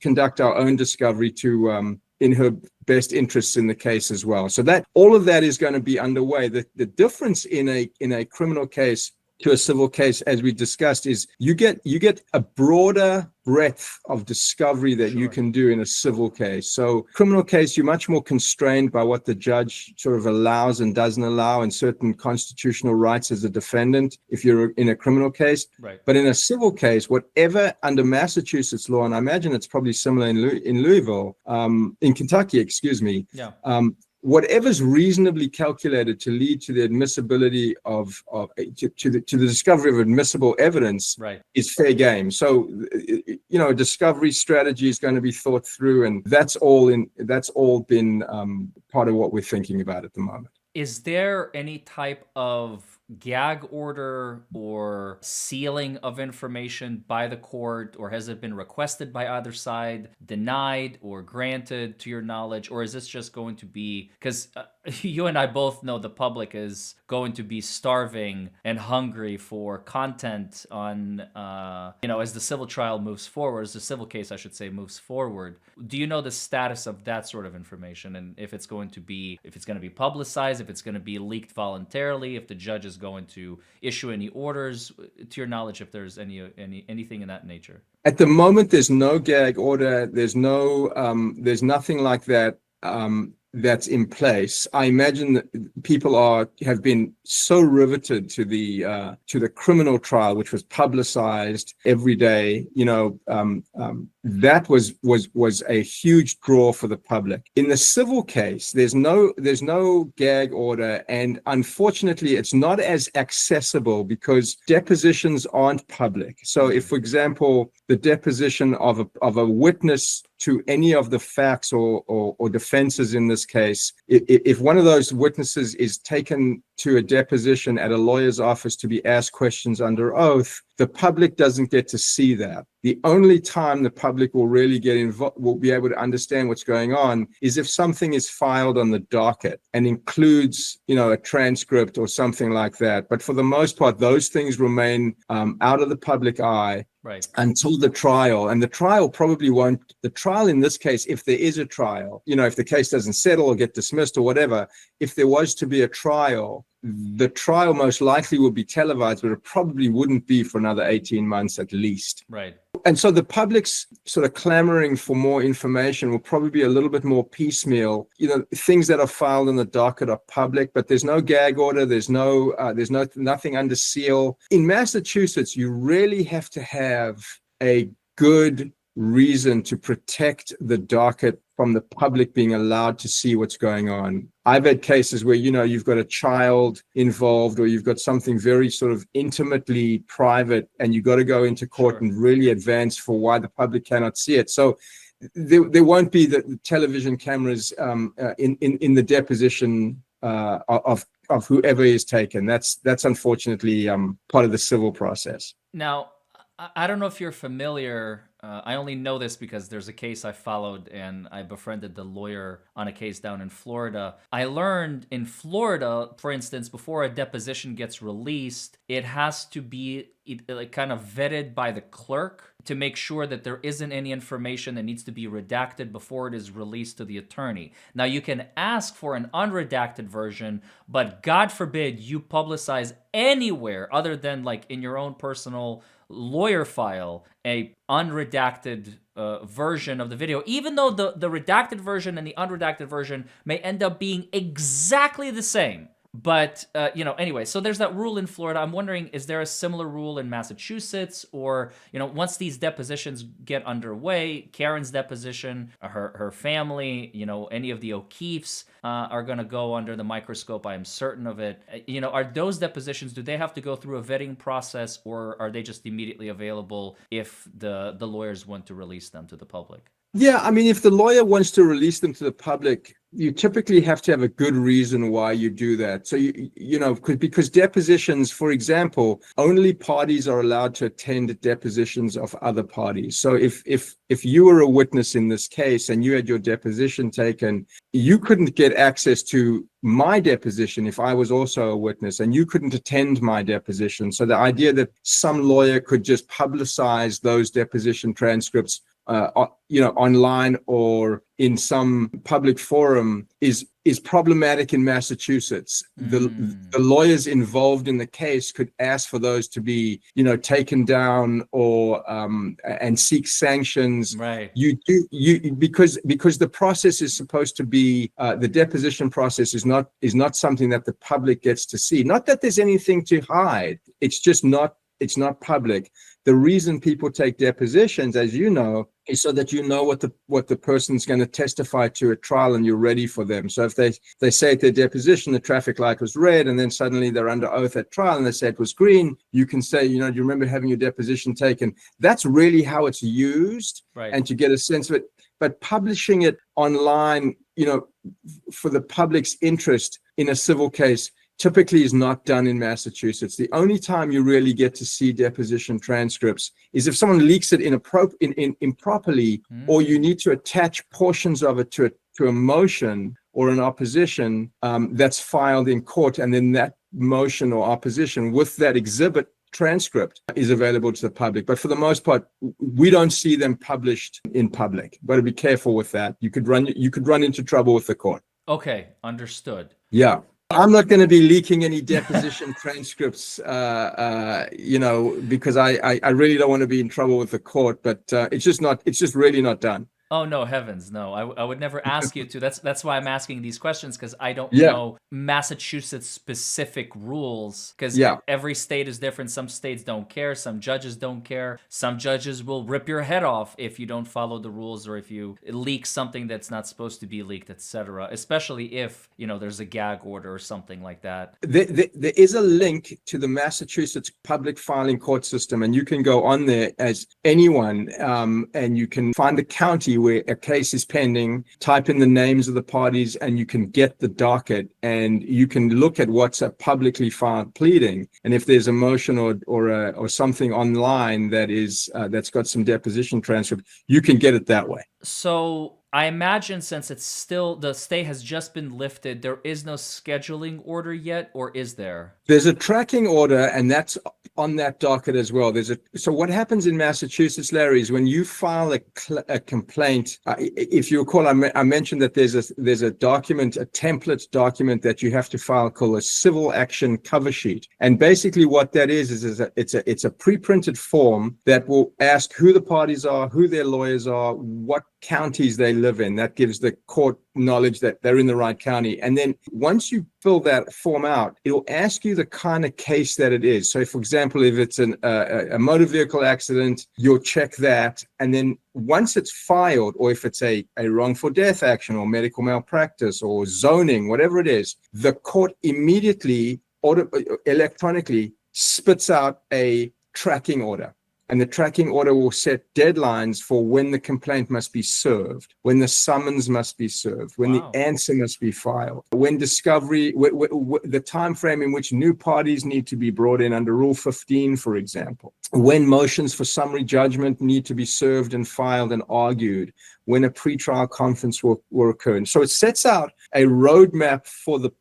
conduct our own discovery to in her best interests in the case as well. So that all of that is going to be underway. The difference in a criminal case to a civil case, as we discussed, is you get a broader breadth of discovery that you can do in a civil case. So criminal case, you're much more constrained by what the judge sort of allows and doesn't allow, and certain constitutional rights as a defendant if you're in a criminal case. Right. But in a civil case, whatever under Massachusetts law, and I imagine it's probably similar in Louisville, in Kentucky, excuse me. Yeah. Whatever's reasonably calculated to lead to the admissibility to the discovery of admissible evidence is fair game. So, a discovery strategy is going to be thought through, and that's all been part of what we're thinking about at the moment. Is there any type of gag order or sealing of information by the court, or has it been requested by either side, denied or granted to your knowledge, or is this just going to be, because you and I both know the public is going to be starving and hungry for content on, as the civil trial moves forward, as the civil case, I should say, moves forward. Do you know the status of that sort of information, and if it's going to be publicized, if it's going to be leaked voluntarily, if the judge is going to issue any orders, to your knowledge, if there's anything in that nature? At the moment, there's no gag order. There's nothing like that that's in place. I imagine that people have been so riveted to the criminal trial, which was publicized every day. That was a huge draw for the public. In the civil case, there's no gag order, and unfortunately, it's not as accessible because depositions aren't public. So, if, for example, the deposition of a witness to any of the facts or defenses in this case, if one of those witnesses is taken to a deposition at a lawyer's office to be asked questions under oath, the public doesn't get to see that. The only time the public will really get involved, will be able to understand what's going on, is if something is filed on the docket and includes, a transcript or something like that. But for the most part, those things remain out of the public eye. Right. Until the trial. And the trial probably won't, the trial in this case, if there is a trial, if the case doesn't settle or get dismissed or whatever, if there was to be a trial, the trial most likely will be televised, but it probably wouldn't be for another 18 months at least. Right. And so the public's sort of clamoring for more information will probably be a little bit more piecemeal. Things that are filed in the docket are public, but there's no gag order. There's nothing under seal. In Massachusetts, you really have to have a good reason to protect the docket from the public being allowed to see what's going on. I've had cases where, you've got a child involved, or you've got something very sort of intimately private, and you've got to go into court and really advance for why the public cannot see it. So there won't be the television cameras in the deposition of whoever is taken. That's unfortunately part of the civil process. Now, I don't know if you're familiar. I only know this because there's a case I followed and I befriended the lawyer on a case down in Florida. I learned in Florida, for instance, before a deposition gets released, it has to be kind of vetted by the clerk to make sure that there isn't any information that needs to be redacted before it is released to the attorney. Now, you can ask for an unredacted version, but God forbid you publicize anywhere other than like in your own personal lawyer file a unredacted version of the video, even though the redacted version and the unredacted version may end up being exactly the same. But, anyway, so there's that rule in Florida. I'm wondering, is there a similar rule in Massachusetts? Or, once these depositions get underway, Karen's deposition, her family, any of the O'Keefes are going to go under the microscope. I am certain of it. Are those depositions, do they have to go through a vetting process, or are they just immediately available if the lawyers want to release them to the public? Yeah, I mean, if the lawyer wants to release them to the public, you typically have to have a good reason why you do that. So, because depositions, for example, only parties are allowed to attend depositions of other parties. So if you were a witness in this case and you had your deposition taken, you couldn't get access to my deposition if I was also a witness, and you couldn't attend my deposition. So the idea that some lawyer could just publicize those deposition transcripts online or in some public forum is problematic in Massachusetts. The lawyers involved in the case could ask for those to be, taken down or and seek sanctions. Right. Because the process is supposed to be the deposition process is not something that the public gets to see. Not that there's anything to hide. It's just not. It's not public. The reason people take depositions, as you know, is so that you know what the person's going to testify to at trial, and you're ready for them. So if they say at their deposition the traffic light was red, and then suddenly they're under oath at trial and they say it was green, you can say, do you remember having your deposition taken? That's really how it's used, right. And to get a sense of it. But publishing it online, for the public's interest in a civil case, typically is not done in Massachusetts. The only time you really get to see deposition transcripts is if someone leaks it improperly, or you need to attach portions of it to a motion or an opposition that's filed in court, and then that motion or opposition with that exhibit transcript is available to the public. But for the most part, we don't see them published in public. Got to be careful with that. You could run into trouble with the court. Okay, understood. Yeah. I'm not going to be leaking any deposition transcripts, because I really don't want to be in trouble with the court, but it's just really not done. Oh, no, heavens, no. I would never ask you to. That's why I'm asking these questions, because I don't know Massachusetts specific rules, because every state is different. Some states don't care. Some judges don't care. Some judges will rip your head off if you don't follow the rules, or if you leak something that's not supposed to be leaked, etc. Especially if, there's a gag order or something like that. There is a link to the Massachusetts public filing court system, and you can go on there as anyone, and you can find the county where a case is pending, type in the names of the parties, and you can get the docket, and you can look at what's a publicly filed pleading. And if there's a motion or something online that's got some deposition transcript, you can get it that way. So I imagine, since it's still, the stay has just been lifted, there is no scheduling order yet, or is there? There's a tracking order, and that's on that docket as well. So what happens in Massachusetts, Larry, is when you file a complaint, if you recall, I mentioned that there's a document, a template document that you have to file called a civil action cover sheet. And basically what that is it's a pre-printed form that will ask who the parties are, who their lawyers are, what counties they live in. That gives the court knowledge that they're in the right county. And then once you fill that form out, it'll ask you the kind of case that it is. So, for example, if it's a motor vehicle accident, you'll check that. And then once it's filed, or if it's a wrongful death action or medical malpractice or zoning, whatever it is, the court immediately electronically spits out a tracking order. And the tracking order will set deadlines for when the complaint must be served, when the summons must be served, when the answer must be filed, when discovery, the time frame in which new parties need to be brought in under Rule 15, for example, when motions for summary judgment need to be served and filed and argued, when a pretrial conference will occur. And so it sets out a roadmap for the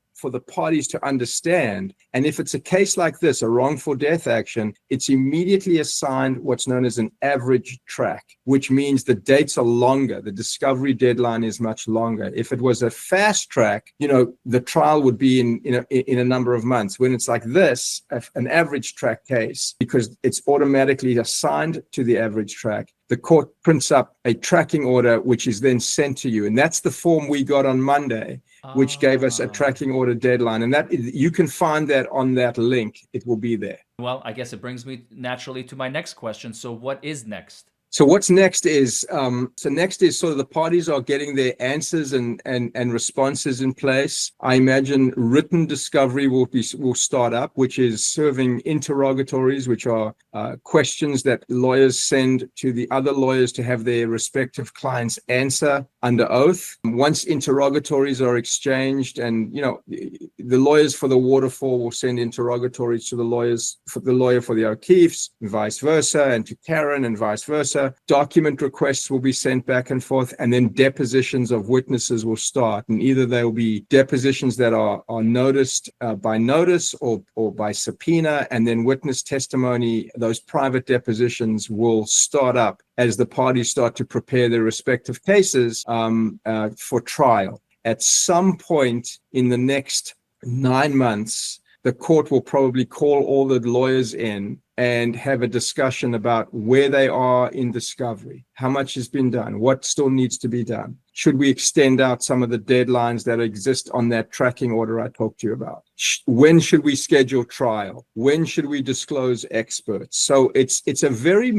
parties to understand. And if it's a case like this, a wrongful death action, it's immediately assigned what's known as an average track, which means the dates are longer. The discovery deadline is much longer. If it was a fast track, the trial would be in a number of months. When it's like this, an average track case, because it's automatically assigned to the average track, the court prints up a tracking order, which is then sent to you. And that's the form we got on Monday, which gave us a tracking order deadline. And that you can find that on that link. It will be there. Well, I guess it brings me naturally to my next question. So what is next? So what's next is, sort of the parties are getting their answers and responses in place. I imagine written discovery will start up, which is serving interrogatories, which are questions that lawyers send to the other lawyers to have their respective clients answer under oath. Once interrogatories are exchanged, and the lawyers for the waterfall will send interrogatories to the lawyer for the O'Keeffes, and vice versa, and to Karen, and vice versa. Document requests will be sent back and forth, and then depositions of witnesses will start. And either they will be depositions that are noticed by notice or by subpoena, and then witness testimony. Those private depositions will start up as the parties start to prepare their respective cases for trial. At some point in the next 9 months, the court will probably call all the lawyers in and have a discussion about where they are in discovery, how much has been done, what still needs to be done. Should we extend out some of the deadlines that exist on that tracking order I talked to you about? When should we schedule trial? When should we disclose experts? So it's a very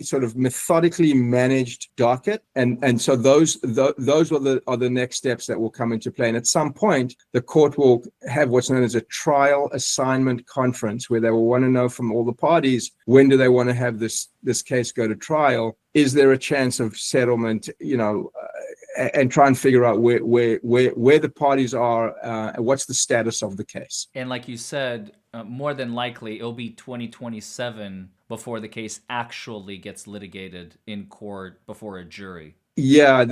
sort of methodically managed docket, and so those are the next steps that will come into play. And at some point, the court will have what's known as a trial assignment conference, where they will want to know from all the parties, when do they want to have this case go to trial? Is there a chance of settlement? And try and figure out where the parties are, and what's the status of the case. And like you said, more than likely it'll be 2027 before the case actually gets litigated in court before a jury. Yeah,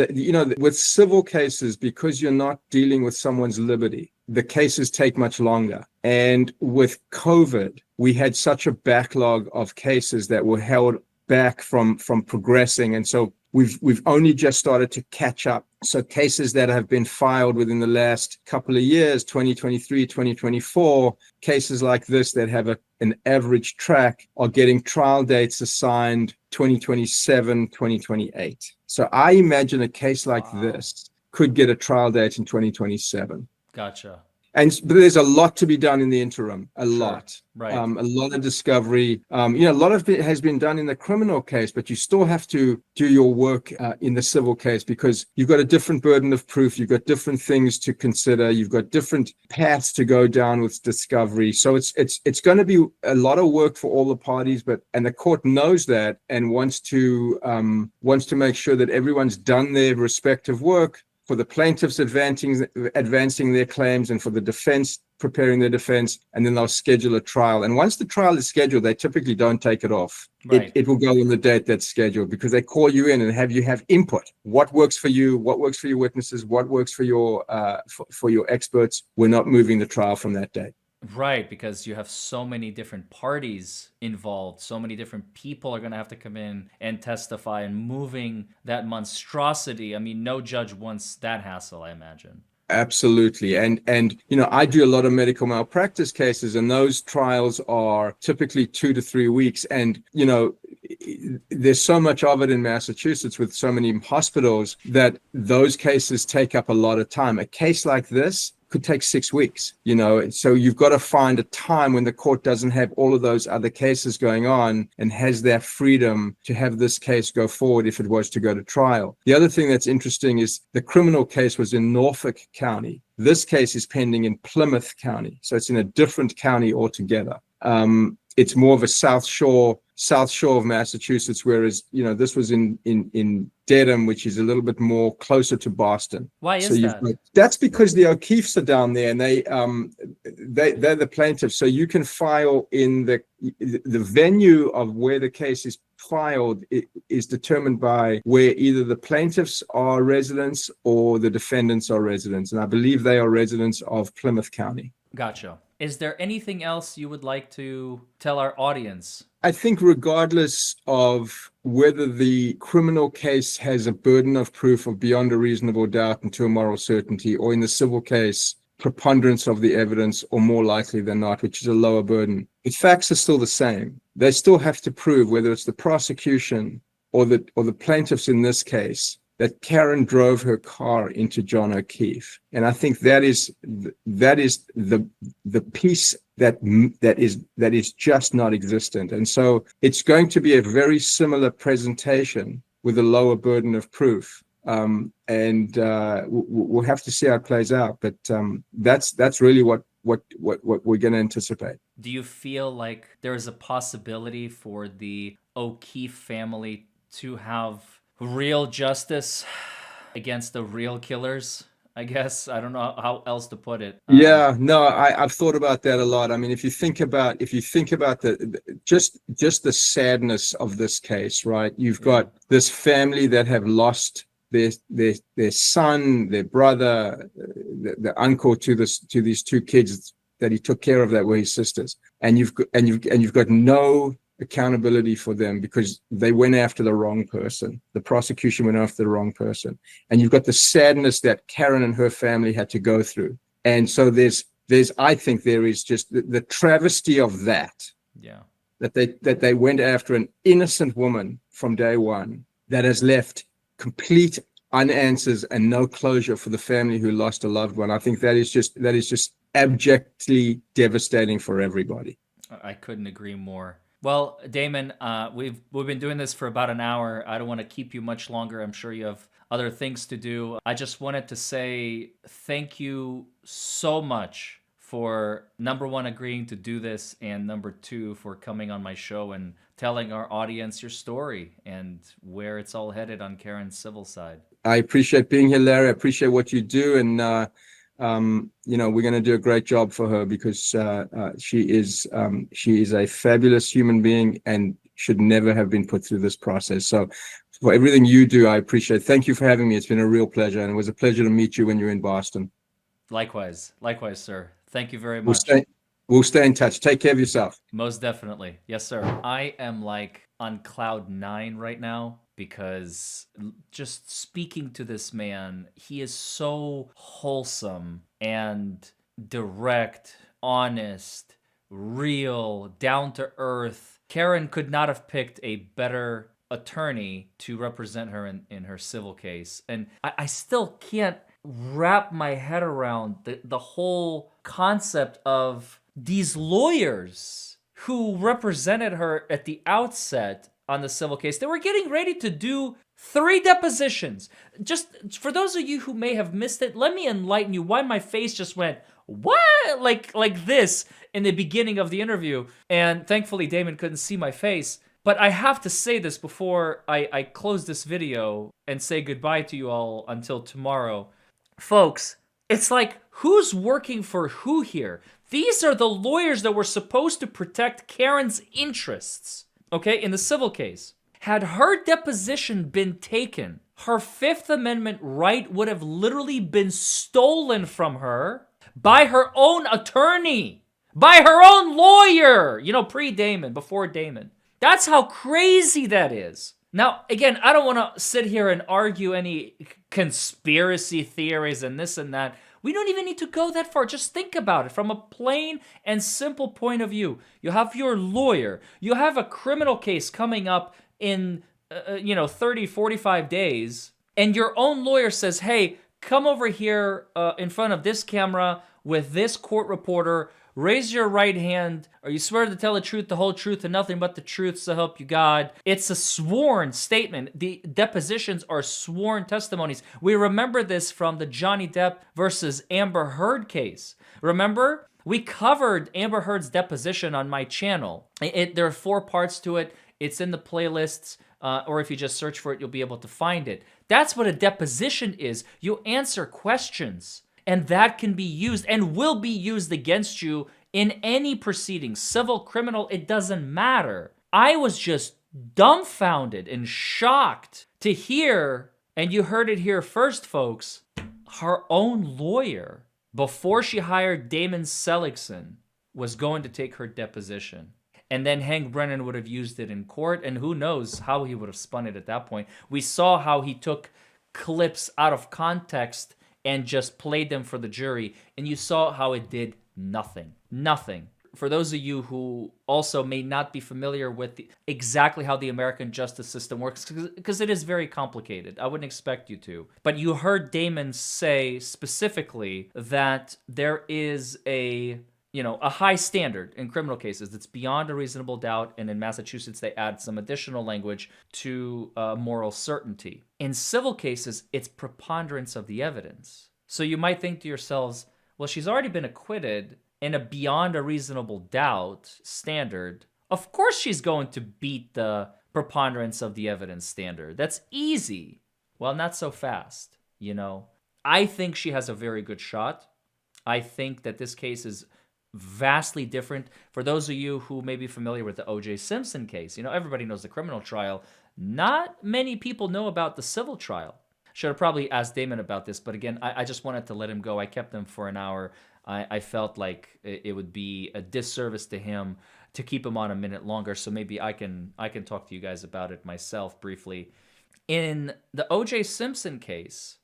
with civil cases, because you're not dealing with someone's liberty, the cases take much longer. And with COVID, we had such a backlog of cases that were held back from progressing, and so we've only just started to catch up. So cases that have been filed within the last couple of years, 2023, 2024, cases like this that have an average track are getting trial dates assigned 2027, 2028. So I imagine a case like this could get a trial date in 2027. Gotcha. But there's a lot to be done in the interim, a lot. Right. A lot of discovery. A lot of it has been done in the criminal case, but you still have to do your work in the civil case, because you've got a different burden of proof. You've got different things to consider. You've got different paths to go down with discovery. So it's going to be a lot of work for all the parties, and the court knows that and wants to make sure that everyone's done their respective work, for the plaintiffs advancing their claims, and for the defense preparing their defense, and then they'll schedule a trial. And once the trial is scheduled, they typically don't take it off. Right. It will go on the date that's scheduled, because they call you in and have you have input. What works for you? What works for your witnesses? What works for your experts? We're not moving the trial from that date. Right, because you have so many different parties involved, so many different people are going to have to come in and testify, and moving that monstrosity. I mean, no judge wants that hassle, I imagine. Absolutely. And I do a lot of medical malpractice cases, and those trials are typically 2 to 3 weeks. And, there's so much of it in Massachusetts with so many hospitals that those cases take up a lot of time. A case like this could take 6 weeks, so you've got to find a time when the court doesn't have all of those other cases going on and has that freedom to have this case go forward if it was to go to trial. The other thing that's interesting is the criminal case was in Norfolk County. This case is pending in Plymouth County, so it's in a different county altogether. It's more of a South Shore of Massachusetts, whereas this was in Dedham, which is a little bit more closer to Boston. Why is that? That's because the O'Keeffes are down there, and they're the plaintiffs. So you can file in the venue of where the case is filed is determined by where either the plaintiffs are residents or the defendants are residents, and I believe they are residents of Plymouth County. Gotcha. Is there anything else you would like to tell our audience? I think regardless of whether the criminal case has a burden of proof of beyond a reasonable doubt and to a moral certainty, or in the civil case, preponderance of the evidence, or more likely than not, which is a lower burden, the facts are still the same. They still have to prove, whether it's the prosecution or the plaintiffs in this case, that Karen drove her car into John O'Keefe. And I think that is the piece that is just not existent. And so it's going to be a very similar presentation with a lower burden of proof. And we'll have to see how it plays out. But that's really what we're going to anticipate. Do you feel like there is a possibility for the O'Keefe family to have real justice against the real killers? I guess I don't know how else to put it. I've thought about that a lot. I mean, if you think about just the sadness of this case, right? You've got this family that have lost their son, their brother, the uncle to these two kids that he took care of that were his sisters, and you've got no accountability for them because they went after the wrong person. The prosecution went after the wrong person. And you've got the sadness that Karen and her family had to go through. And so I think there is just the travesty of that. Yeah. That they went after an innocent woman from day one that has left complete unanswers and no closure for the family who lost a loved one. I think that is just abjectly devastating for everybody. I couldn't agree more. Well, Damon, we've been doing this for about an hour. I don't want to keep you much longer. I'm sure you have other things to do. I just wanted to say thank you so much for, number one, agreeing to do this, and number two, for coming on my show and telling our audience your story and where it's all headed on Karen's civil side. I appreciate being here, Larry. I appreciate what you do, and we're going to do a great job for her because she is a fabulous human being and should never have been put through this process. So for everything you do, I appreciate. Thank you for having me. It's been a real pleasure, and it was a pleasure to meet you when you were in Boston. Likewise, sir. Thank you very much. We'll stay in touch. Take care of yourself. Most definitely. Yes, sir. I am like on cloud 9 right now, because just speaking to this man, he is so wholesome and direct, honest, real, down to earth. Karen could not have picked a better attorney to represent her in her civil case. And I still can't wrap my head around the whole concept of these lawyers who represented her at the outset on the civil case. They were getting ready to do 3 depositions. Just for those of you who may have missed it, let me enlighten you why my face just went, what? Like this in the beginning of the interview. And thankfully, Damon couldn't see my face. But I have to say this before I close this video and say goodbye to you all until tomorrow. Folks, it's like, who's working for who here? These are the lawyers that were supposed to protect Karen's interests, okay, in the civil case. Had her deposition been taken, her Fifth Amendment right would have literally been stolen from her by her own attorney, by her own lawyer, pre-Damon, before Damon. That's how crazy that is. Now, again, I don't want to sit here and argue any conspiracy theories and this and that. We don't even need to go that far. Just think about it from a plain and simple point of view. You have your lawyer. You have a criminal case coming up in 30, 45 days, and your own lawyer says, hey, come over here in front of this camera with this court reporter, raise your right hand, or you swear to tell the truth, the whole truth, and nothing but the truth, so help you God. It's a sworn statement. The depositions are sworn testimonies. We remember this from the Johnny Depp versus Amber Heard case. Remember? We covered Amber Heard's deposition on my channel. There are 4 parts to it. It's in the playlists, or if you just search for it, you'll be able to find it. That's what a deposition is. You answer questions, and that can be used and will be used against you in any proceedings, civil, criminal, it doesn't matter. I was just dumbfounded and shocked to hear, and you heard it here first, folks, her own lawyer, before she hired Damon Seligson, was going to take her deposition. And then Hank Brennan would have used it in court, and who knows how he would have spun it at that point. We saw how he took clips out of context and just played them for the jury, and you saw how it did nothing. Nothing. For those of you who also may not be familiar with exactly how the American justice system works, because it is very complicated. I wouldn't expect you to. But you heard Damon say specifically that there is a high standard in criminal cases that's beyond a reasonable doubt, and in Massachusetts they add some additional language to moral certainty. In civil cases, it's preponderance of the evidence. So you might think to yourselves, well, she's already been acquitted in a beyond a reasonable doubt standard. Of course she's going to beat the preponderance of the evidence standard. That's easy. Well, not so fast, I think she has a very good shot. I think that this case is vastly different. For those of you who may be familiar with the O.J. Simpson case, everybody knows the criminal trial. Not many people know about the civil trial. Should have probably asked Damon about this, but again, I just wanted to let him go. I kept him for an hour. I felt like it would be a disservice to him to keep him on a minute longer, so maybe I can talk to you guys about it myself briefly. In the O.J. Simpson case,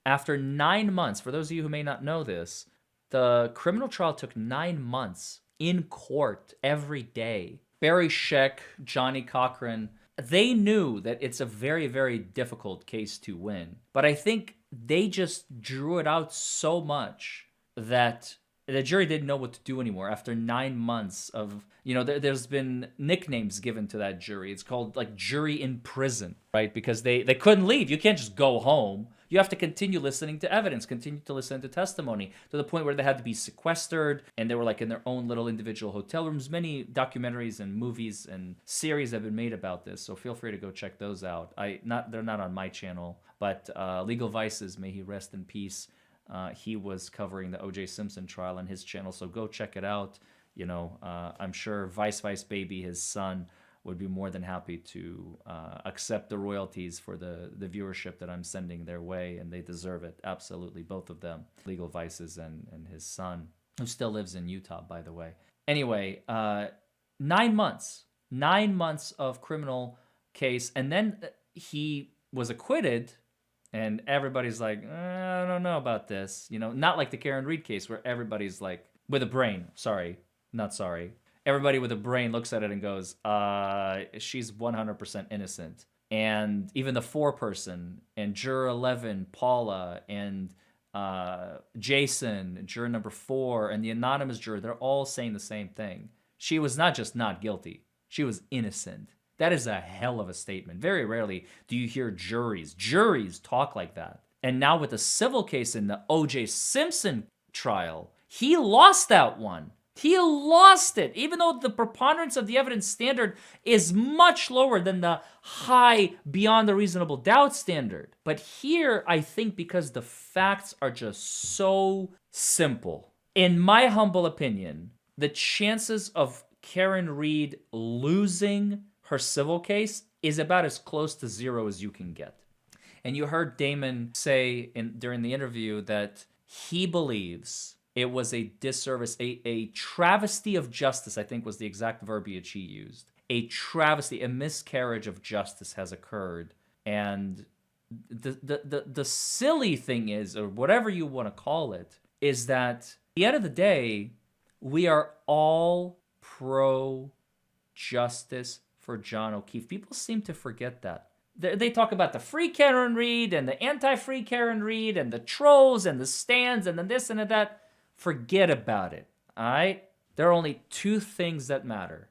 after 9 months, for those of you who may not know this, the criminal trial took 9 months in court every day. Barry Scheck, Johnny Cochran, they knew that it's a very, very difficult case to win. But I think they just drew it out so much that the jury didn't know what to do anymore after 9 months of, there's been nicknames given to that jury. It's called like jury in prison, right? Because they couldn't leave. You can't just go home. You have to continue listening to evidence, continue to listen to testimony, to the point where they had to be sequestered, and they were like in their own little individual hotel rooms. Many documentaries and movies and series have been made about this, so feel free to go check those out. They're not on my channel, but Legal Vices, may he rest in peace. He was covering the O.J. Simpson trial on his channel, so go check it out. I'm sure Vice Baby, his son, would be more than happy to accept the royalties for the viewership that I'm sending their way, and they deserve it, absolutely, both of them, Legal Vices and his son, who still lives in Utah, by the way. Anyway, 9 months of criminal case, and then he was acquitted, and everybody's like, I don't know about this, not like the Karen Reed case where everybody's like, with a brain, everybody with a brain looks at it and goes, she's 100% innocent. And even the foreperson, and juror 11, Paula, and Jason, juror number 4, and the anonymous juror, they're all saying the same thing. She was not just not guilty, she was innocent. That is a hell of a statement. Very rarely do you hear juries talk like that. And now with the civil case in the O.J. Simpson trial, he lost that one. He lost it, even though the preponderance of the evidence standard is much lower than the high beyond the reasonable doubt standard. But here, I think because the facts are just so simple, in my humble opinion, the chances of Karen Reed losing her civil case is about as close to zero as you can get. And you heard Damon say during the interview that he believes it was a disservice, a travesty of justice, I think was the exact verbiage he used. A travesty, a miscarriage of justice has occurred. And the silly thing is, or whatever you want to call it, is that at the end of the day, we are all pro-justice for John O'Keefe. People seem to forget that. They talk about the free Karen Reed and the anti-free Karen Reed and the trolls and the stands and the this and the that. Forget about it, all right? There are only two things that matter.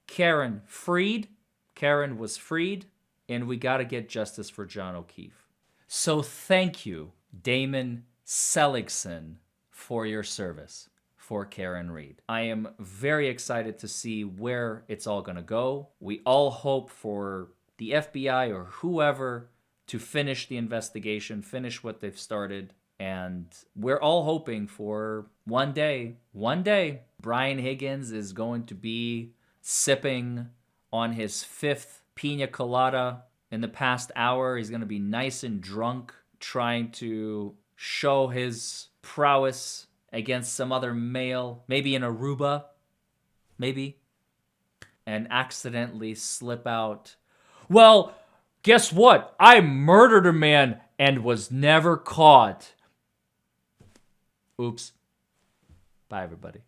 Karen freed, Karen was freed, and we got to get justice for John O'Keefe. So thank you, Damon Seligson, for your service for Karen Reed. I am very excited to see where it's all going to go. We all hope for the FBI or whoever to finish the investigation, finish what they've started. And we're all hoping for one day, Brian Higgins is going to be sipping on his 5th pina colada in the past hour. He's going to be nice and drunk, trying to show his prowess against some other male, maybe in Aruba, maybe, and accidentally slip out, well, guess what? I murdered a man and was never caught. Oops. Bye, everybody.